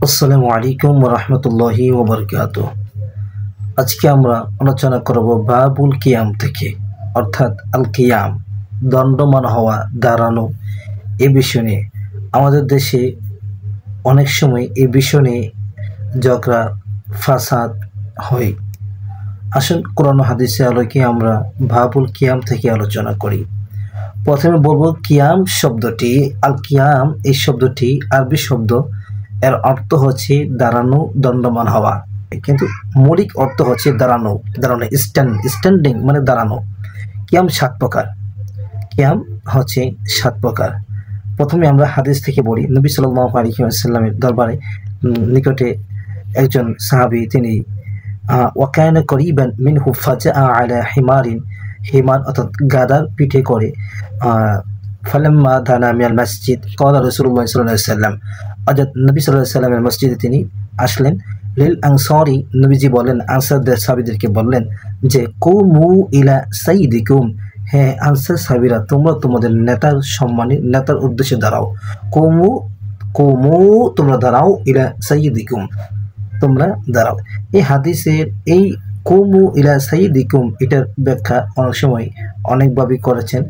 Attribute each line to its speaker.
Speaker 1: আসসালামু আলাইকুম ওয়া রাহমাতুল্লাহি ওয়া বারাকাতুহু। আজকে আমরা আলোচনা করব বাবুল কিয়াম থেকে, অর্থাৎ আল কিয়াম, দণ্ডমান হওয়া, দাঁড়ানো। এই বিষয় নিয়ে আমাদের দেশে অনেক সময় এই বিষয় নিয়ে ঝগড়া ফাসাদ হয়। আসুন কোরআন হাদিসে আলোকে আমরা বাবুল কিয়াম থেকে আলোচনা করি। প্রথমে বলবো কিয়াম শব্দটি, আল কিয়াম এই শব্দটি আরবি শব্দ। এর অর্থ হচ্ছে দাঁড়ানো, দণ্ডমান হওয়া, কিন্তু মৌলিক অর্থ হচ্ছে দাঁড়ানো, স্ট্যান্ডিং মানে দাঁড়ানো। কিয়াম 7 প্রকার। কিয়াম হচ্ছে 7 প্রকার। প্রথমে আমরা হাদিস থেকে বলি। নবী সাল্লাল্লাহু আলাইহি ওয়াসাল্লামের দরবারে নিকটে একজন সাহাবী, তিনি ওয়াকানা করিবান মিনহু ফাজাআ আলা হিমারিন, হিমার অর্থাৎ গাদার পিঠে করে। ফালাম্মা দানা মিনাল মসজিদ ক্বালা রাসূলুল্লাহ সাল্লাল্লাহু আলাইহি ওয়াসাল্লাম, অর্থাৎ নবী সাল্লাল্লাহু আলাইহি ওয়াসাল্লামের মসজিদে তিনি আসলেন। লিল আনসারি, নবীজি বললেন আনসারদের সাহাবীদেরকে বললেন যে কুমু ইলা সাইয়্যিদিকুম, হ্যাঁ আনসার সাহাবীরা, তোমরা তোমাদের নেতার সম্মানী নেতার উদ্দেশ্যে দাঁড়াও। কুমু কুমু তোমরা দাঁড়াও, ইলা সাইয়্যিদিকুম তোমরা দাঁড়াও। এই হাদিসের এই কুমু ইলা সাইয়্যিদিকুম এটার ব্যাখ্যা অনেক সময় অনেকভাবে করেছেন।